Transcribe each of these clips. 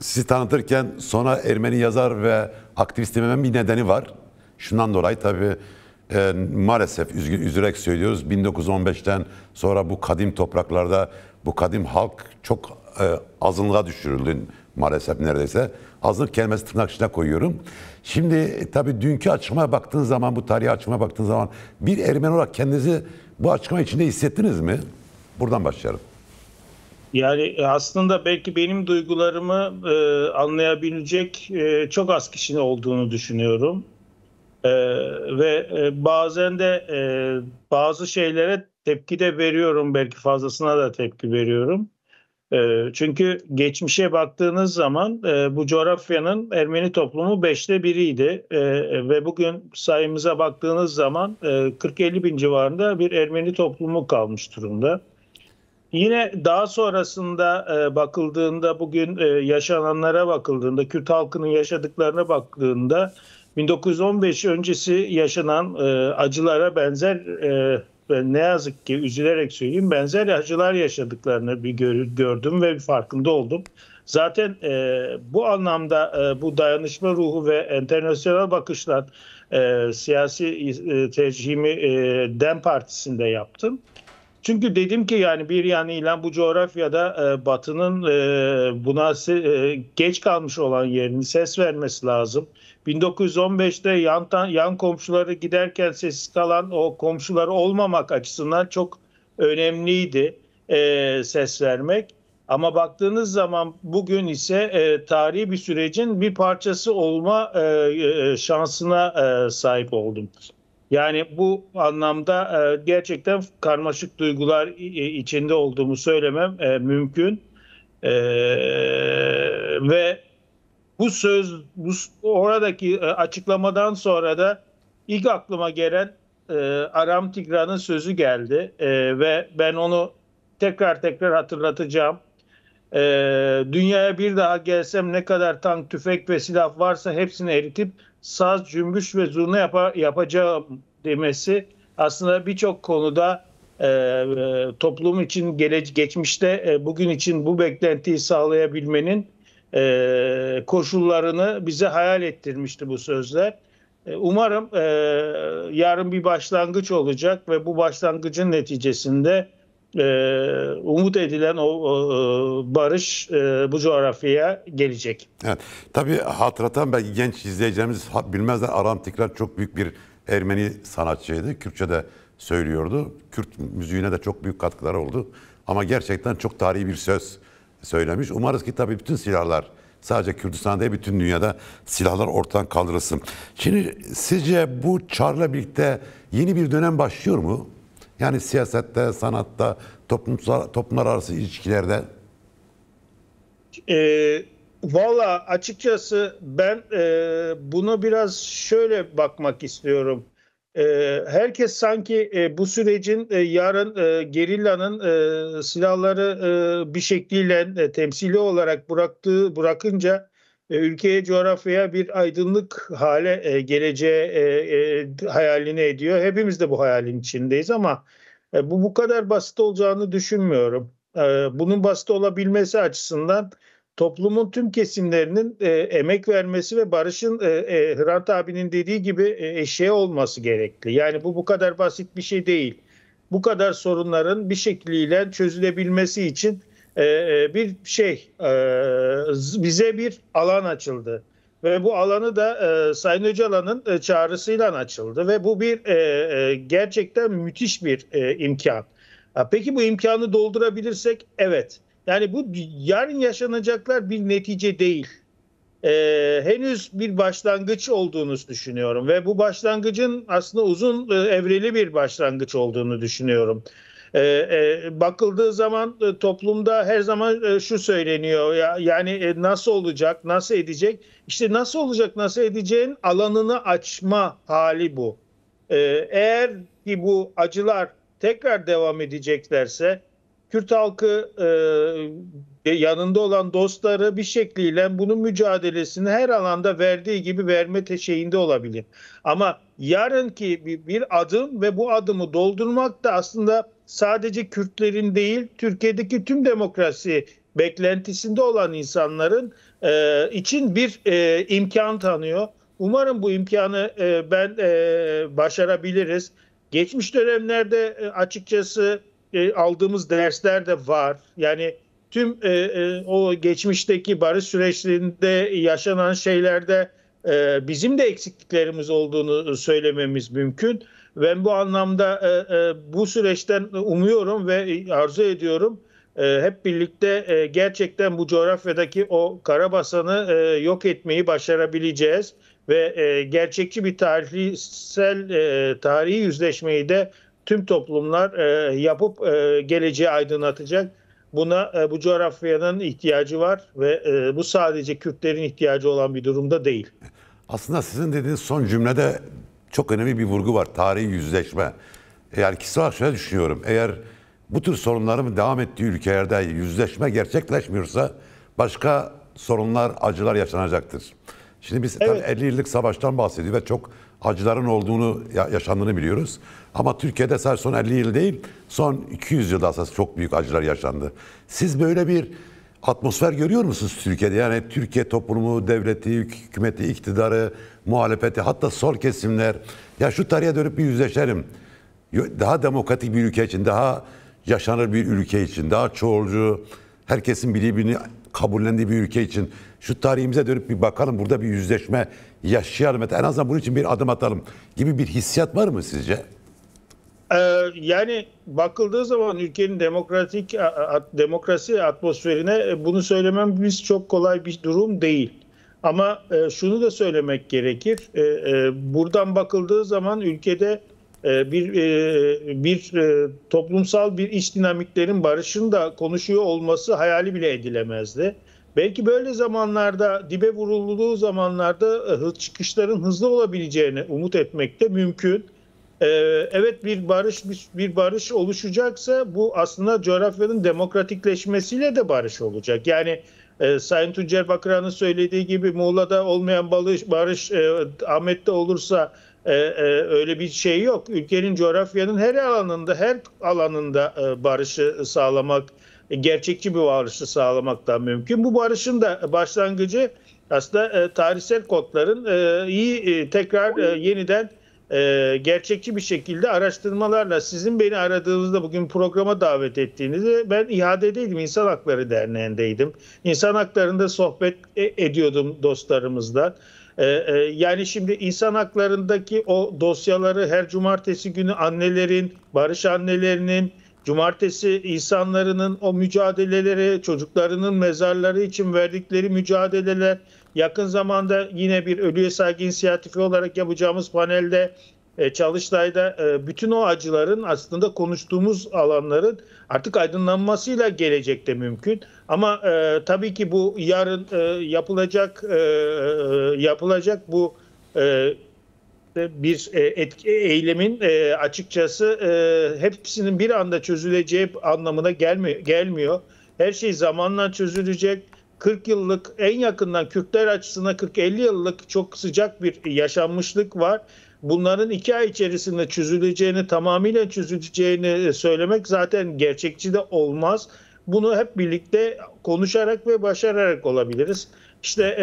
sizi tanıtırken sonra Ermeni yazar ve aktivist dememin bir nedeni var. Şundan dolayı tabii maalesef üzülerek söylüyoruz. 1915'ten sonra bu kadim topraklarda bu kadim halk çok azınlığa düşürüldü maalesef neredeyse. Azınlık kelimesi tırnak içine koyuyorum. Şimdi tabii dünkü açıklamaya baktığınız zaman, bu tarihi açıklamaya baktığınız zaman bir Ermeni olarak kendinizi bu açıklama içinde hissettiniz mi? Buradan başlayalım. Yani aslında belki benim duygularımı anlayabilecek çok az kişinin olduğunu düşünüyorum. Ve bazen de bazı şeylere tepki de veriyorum, belki fazlasına da tepki veriyorum. Çünkü geçmişe baktığınız zaman bu coğrafyanın Ermeni toplumu 1/5'iydi. Ve bugün sayımıza baktığınız zaman 40-50 bin civarında bir Ermeni toplumu kalmış durumda. Yine daha sonrasında bakıldığında, bugün yaşananlara bakıldığında, Kürt halkının yaşadıklarına bakıldığında 1915 öncesi yaşanan acılara benzer, ne yazık ki üzülerek söyleyeyim, benzer acılar yaşadıklarını gördüm ve farkında oldum. Zaten bu anlamda bu dayanışma ruhu ve internasyonel bakışlar siyasi tercihimi DEM Partisi'nde yaptım. Çünkü dedim ki yani bir yanıyla bu coğrafyada Batı'nın buna geç kalmış olan yerini ses vermesi lazım. 1915'te yan komşuları giderken sessiz kalan o komşuları olmamak açısından çok önemliydi ses vermek. Ama baktığınız zaman bugün ise tarihi bir sürecin bir parçası olma şansına sahip oldum. Yani bu anlamda gerçekten karmaşık duygular içinde olduğumu söylemem mümkün. Ve oradaki açıklamadan sonra da ilk aklıma gelen Aram Tigra'nın sözü geldi. Ve ben onu tekrar hatırlatacağım. Dünyaya bir daha gelsem ne kadar tank, tüfek ve silah varsa hepsini eritip saz, cümbüş ve zurna yapacağım demesi aslında birçok konuda toplum için geçmişte bugün için bu beklentiyi sağlayabilmenin koşullarını bize hayal ettirmişti bu sözler. Umarım yarın bir başlangıç olacak ve bu başlangıcın neticesinde umut edilen o barış bu coğrafyaya gelecek. Evet. Tabii hatırlatan belki genç izleyicilerimiz bilmezler. Aram Tikrar çok büyük bir Ermeni sanatçıydı. Kürtçe de söylüyordu. Kürt müziğine de çok büyük katkıları oldu. Ama gerçekten çok tarihi bir söz söylemiş. Umarız ki tabii bütün silahlar, sadece Kürdistan'da değil bütün dünyada silahlar ortadan kaldırılsın. Şimdi sizce bu çağrıyla birlikte yeni bir dönem başlıyor mu? Yani siyasette, sanatta, toplumlar arası ilişkilerde. Valla açıkçası ben buna biraz şöyle bakmak istiyorum. Herkes sanki bu sürecin yarın gerillanın silahları bir şekliyle temsili olarak bırakınca ülkeye, coğrafyaya bir aydınlık hale geleceği hayalini ediyor. Hepimiz de bu hayalin içindeyiz ama bu kadar basit olacağını düşünmüyorum. Bunun basit olabilmesi açısından toplumun tüm kesimlerinin emek vermesi ve barışın Hrant abinin dediği gibi eşeği olması gerekli. Yani bu kadar basit bir şey değil. Bu kadar sorunların bir şekliyle çözülebilmesi için bize bir alan açıldı. Ve bu alanı da Sayın Öcalan'ın çağrısıyla açıldı ve bu gerçekten müthiş bir imkan. Peki bu imkanı doldurabilirsek? Evet. Yani bu yarın yaşanacaklar bir netice değil. Henüz bir başlangıç olduğunu düşünüyorum ve bu başlangıcın aslında uzun evreli bir başlangıç olduğunu düşünüyorum. Bakıldığı zaman toplumda her zaman şu söyleniyor yani nasıl olacak, nasıl edecek? İşte nasıl olacak, nasıl edeceğin alanını açma hali bu. Eğer ki bu acılar tekrar devam edeceklerse Kürt halkı yanında olan dostları bir şekliyle bunun mücadelesini her alanda verdiği gibi verme şeyinde olabilir. Ama yarınki bir adım ve bu adımı doldurmak da aslında sadece Kürtlerin değil, Türkiye'deki tüm demokrasi beklentisinde olan insanların için bir imkan tanıyor. Umarım bu imkanı başarabiliriz. Geçmiş dönemlerde açıkçası aldığımız dersler de var. Yani tüm o geçmişteki barış süreçlerinde yaşanan şeylerde bizim de eksikliklerimiz olduğunu söylememiz mümkün. Ben bu anlamda bu süreçten umuyorum ve arzu ediyorum. Hep birlikte gerçekten bu coğrafyadaki o karabasanı yok etmeyi başarabileceğiz ve gerçekçi bir tarihi yüzleşmeyi de tüm toplumlar yapıp geleceği aydınlatacak. Buna bu coğrafyanın ihtiyacı var ve bu sadece Kürtlerin ihtiyacı olan bir durumda değil. Aslında sizin dediğiniz son cümlede çok önemli bir vurgu var. Tarihi yüzleşme. Yani kişisel olarak şöyle düşünüyorum. Eğer bu tür sorunların devam ettiği ülkelerde yüzleşme gerçekleşmiyorsa başka sorunlar, acılar yaşanacaktır. Şimdi biz Evet. 50 yıllık savaştan bahsediyor ve çok acıların olduğunu, yaşandığını biliyoruz. Ama Türkiye'de sadece son 50 yıl değil, son 200 yılda aslında çok büyük acılar yaşandı. Siz böyle bir atmosfer görüyor musunuz Türkiye'de? Yani Türkiye toplumu, devleti, hükümeti, iktidarı, muhalefeti, hatta sol kesimler, ya şu tarihe dönüp bir yüzleşelim. Daha demokratik bir ülke için, daha yaşanır bir ülke için, daha çoğulcu, herkesin birbirini kabullendiği bir ülke için şu tarihimize dönüp bir bakalım, burada bir yüzleşme yaşayalım. En azından bunun için bir adım atalım gibi bir hissiyat var mı sizce? Yani bakıldığı zaman ülkenin demokrasi atmosferine bunu söylememiz çok kolay bir durum değil. Ama şunu da söylemek gerekir. Buradan bakıldığı zaman ülkede toplumsal bir iç dinamiklerin barışın da konuşuyor olması hayali bile edilemezdi. Belki böyle zamanlarda, dibe vurulduğu zamanlarda çıkışların hızlı olabileceğini umut etmek de mümkün. Evet, bir barış oluşacaksa bu aslında coğrafyanın demokratikleşmesiyle de barış olacak. Yani Sayın Tuncer Bakıran'ın söylediği gibi Muğla'da olmayan barış Ahmet'te olursa öyle bir şey yok. Ülkenin, coğrafyanın her alanında barışı sağlamak, gerçekçi bir barışı sağlamak da mümkün. Bu barışın da başlangıcı aslında tarihsel kodların tekrar yeniden gerçekçi bir şekilde araştırmalarla, sizin beni aradığınızda bugün programa davet ettiğinizde ben İHA'deydim, İnsan Hakları Derneği'ndeydim. İnsan haklarında sohbet ediyordum dostlarımızla. Yani şimdi insan haklarındaki o dosyaları her cumartesi günü annelerin, barış annelerinin, cumartesi insanların o mücadeleleri, çocuklarının mezarları için verdikleri mücadeleler, yakın zamanda yine bir ölüye saygı inisiyatifi olarak yapacağımız panelde Çalıştay'da bütün o acıların, aslında konuştuğumuz alanların artık aydınlanmasıyla gelecekte mümkün. Ama tabii ki bu yarın yapılacak bu bir eylemin açıkçası hepsinin bir anda çözüleceği anlamına gelmiyor. Her şey zamanla çözülecek. 40 yıllık, en yakından Kürtler açısından 40-50 yıllık çok sıcak bir yaşanmışlık var. Bunların 2 ay içerisinde tamamıyla çözüleceğini söylemek zaten gerçekçi de olmaz. Bunu hep birlikte konuşarak ve başararak olabiliriz. İşte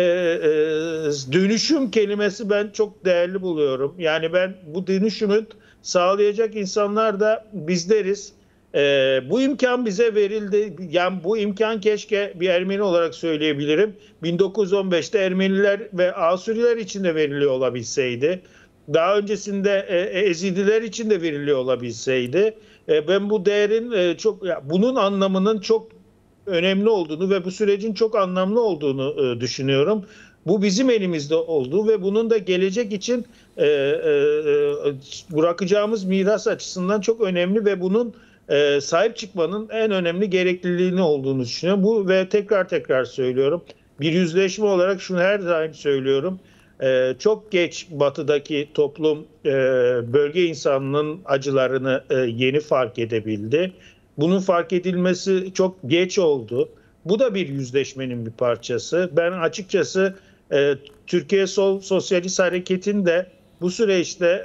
dönüşüm kelimesi ben çok değerli buluyorum. Yani ben bu dönüşümü sağlayacak insanlar da bizleriz. Bu imkan bize verildi. Yani bu imkan, keşke bir Ermeni olarak söyleyebilirim, 1915'te Ermeniler ve Asuriler için de veriliyor olabilseydi. Daha öncesinde Ezidiler için de veriliyor olabilseydi. Ben bu değerin bunun anlamının çok önemli olduğunu ve bu sürecin çok anlamlı olduğunu düşünüyorum. Bu bizim elimizde olduğu ve bunun da gelecek için bırakacağımız miras açısından çok önemli ve bunun sahip çıkmanın en önemli gerekliliğini olduğunu düşünüyorum. Bu ve tekrar söylüyorum. Bir yüzleşme olarak şunu her zaman söylüyorum. Çok geç Batı'daki toplum bölge insanının acılarını yeni fark edebildi. Bunun fark edilmesi çok geç oldu. Bu da bir yüzleşmenin bir parçası. Ben açıkçası Türkiye Sol Sosyalist Hareketi'nde bu süreçte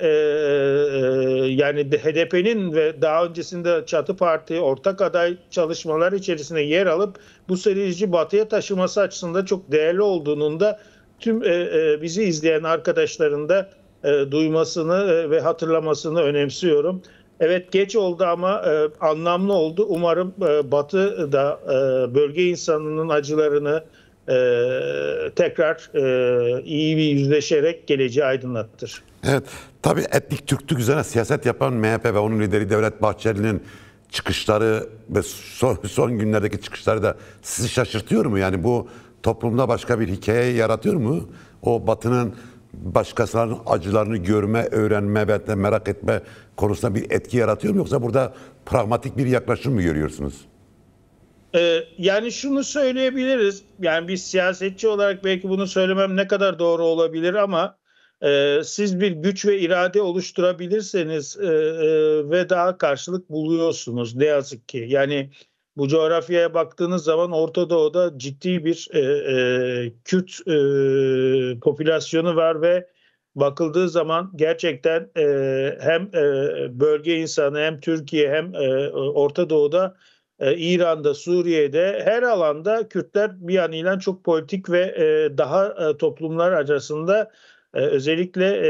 yani HDP'nin ve daha öncesinde Çatı Parti ortak aday çalışmalar içerisinde yer alıp bu süreci batıya taşıması açısından çok değerli olduğunun da tüm bizi izleyen arkadaşların da duymasını ve hatırlamasını önemsiyorum. Evet, geç oldu ama anlamlı oldu. Umarım Batı da bölge insanının acılarını tekrar iyi bir yüzleşerek geleceği aydınlattır. Evet, tabii etnik Türklük üzerine siyaset yapan MHP ve onun lideri Devlet Bahçeli'nin çıkışları ve son günlerdeki çıkışları da sizi şaşırtıyor mu? Yani bu toplumda başka bir hikaye yaratıyor mu? O Batı'nın başkasının acılarını görme, öğrenme ve de merak etme konusunda bir etki yaratıyor mu? Yoksa burada pragmatik bir yaklaşım mı görüyorsunuz? Yani şunu söyleyebiliriz. Yani bir siyasetçi olarak belki bunu söylemem ne kadar doğru olabilir ama siz bir güç ve irade oluşturabilirseniz ve daha karşılık buluyorsunuz ne yazık ki. Yani bu coğrafyaya baktığınız zaman Orta Doğu'da ciddi bir Kürt popülasyonu var ve bakıldığı zaman gerçekten hem bölge insanı hem Türkiye hem Orta Doğu'da İran'da, Suriye'de her alanda Kürtler bir yanıyla çok politik ve daha toplumlar arasında özellikle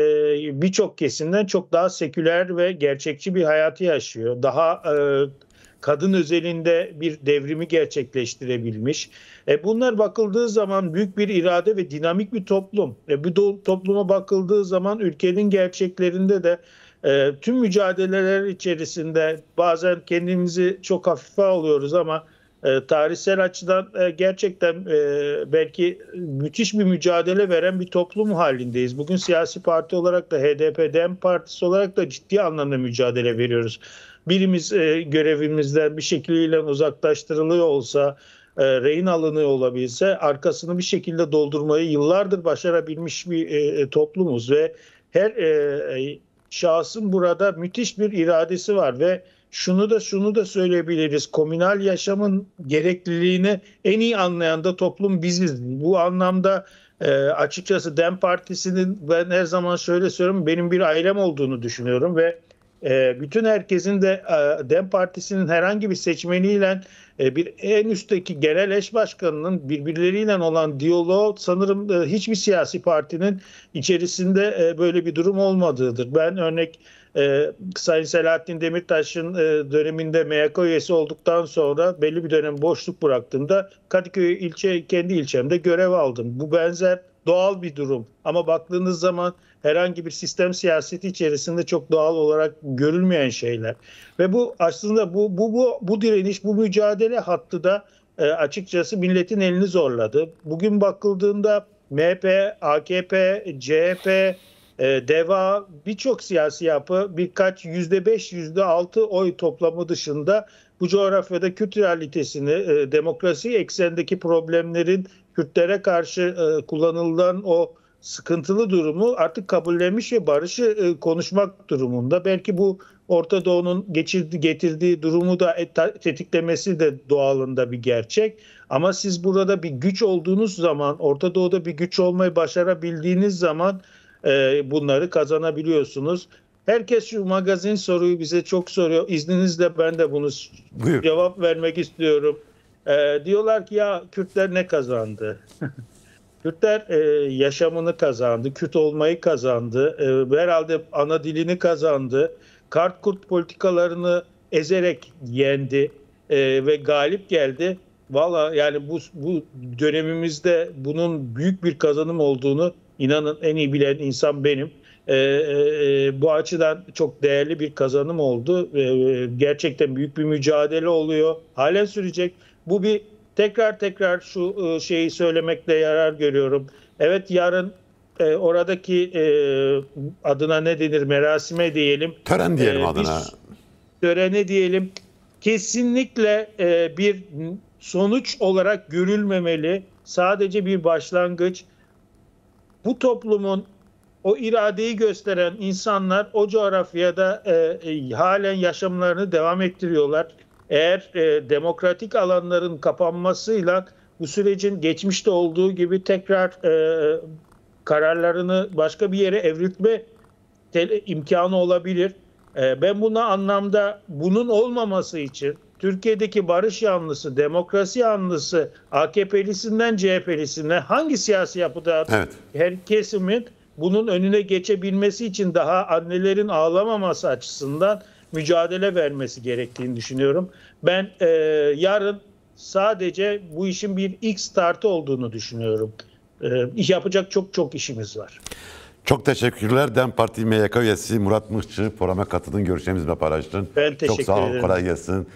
birçok kesimden çok daha seküler ve gerçekçi bir hayatı yaşıyor. Daha kadın özelinde bir devrimi gerçekleştirebilmiş. Bunlar bakıldığı zaman büyük bir irade ve dinamik bir toplum. Bu topluma bakıldığı zaman ülkenin gerçeklerinde de tüm mücadeleler içerisinde bazen kendimizi çok hafife alıyoruz ama tarihsel açıdan gerçekten belki müthiş bir mücadele veren bir toplum halindeyiz. Bugün siyasi parti olarak da HDP, DEM Partisi olarak da ciddi anlamda mücadele veriyoruz. Birimiz görevimizden bir şekilde uzaklaştırılıyor olsa, rehin alınıyor olabilse arkasını bir şekilde doldurmayı yıllardır başarabilmiş bir toplumuz ve her şahsın burada müthiş bir iradesi var ve şunu da söyleyebiliriz. Komünal yaşamın gerekliliğini en iyi anlayan da toplum biziz. Bu anlamda açıkçası DEM Partisi'nin ben her zaman şöyle söylüyorum benim bir ailem olduğunu düşünüyorum ve bütün herkesin de DEM Partisi'nin herhangi bir seçmeniyle bir en üstteki genel eş başkanının birbirleriyle olan diyaloğu sanırım hiçbir siyasi partinin içerisinde böyle bir durum olmadığıdır. Ben örnek Sayın Selahattin Demirtaş'ın döneminde MYK üyesi olduktan sonra belli bir dönem boşluk bıraktığımda Kadıköy kendi ilçemde görev aldım. Bu benzer doğal bir durum ama baktığınız zaman herhangi bir sistem siyaseti içerisinde çok doğal olarak görülmeyen şeyler. Ve bu aslında bu direniş, bu mücadele hattı da açıkçası milletin elini zorladı. Bugün bakıldığında MHP, AKP, CHP, DEVA birçok siyasi yapı birkaç %5, %6 oy toplamı dışında bu coğrafyada Kürt realitesini, demokrasi eksenindeki problemlerin Kürtlere karşı kullanılan o sıkıntılı durumu artık kabullenmiş ve barışı konuşmak durumunda. Belki bu Orta Doğu'nun getirdiği durumu da tetiklemesi de doğalında bir gerçek. Ama siz burada bir güç olduğunuz zaman, Orta Doğu'da bir güç olmayı başarabildiğiniz zaman bunları kazanabiliyorsunuz. Herkes şu magazin soruyu bize çok soruyor. İzninizle ben de bunu cevap vermek istiyorum. Diyorlar ki ya Kürtler ne kazandı? Kürtler yaşamını kazandı, Kürt olmayı kazandı, herhalde ana dilini kazandı, kart politikalarını ezerek yendi ve galip geldi. Valla yani bu dönemimizde bunun büyük bir kazanım olduğunu inanın en iyi bilen insan benim. Bu açıdan çok değerli bir kazanım oldu. Gerçekten büyük bir mücadele oluyor. Halen sürecek. Bu bir tekrar şu şeyi söylemekte yarar görüyorum. Evet yarın oradaki adına ne denir merasime diyelim. Tören diyelim adına. Törene diyelim. Kesinlikle bir sonuç olarak görülmemeli. Sadece bir başlangıç. Bu toplumun o iradeyi gösteren insanlar o coğrafyada halen yaşamlarını devam ettiriyorlar. Eğer demokratik alanların kapanmasıyla bu sürecin geçmişte olduğu gibi tekrar kararlarını başka bir yere evriltme imkanı olabilir. Ben buna anlamda bunun olmaması için Türkiye'deki barış yanlısı, demokrasi yanlısı, AKP'lisinden CHP'lisine hangi siyasi yapıda Evet. her kesimin bunun önüne geçebilmesi için daha annelerin ağlamaması açısından mücadele vermesi gerektiğini düşünüyorum. Ben yarın sadece bu işin bir ilk startı olduğunu düşünüyorum. Yapacak çok işimiz var. Çok teşekkürler. DEM Parti MYK üyesi Murat Mıhçı programa katıldın. Görüşlerimizi paylaştın. Ben teşekkür Çok sağ ol. ederim. Kolay gelsin.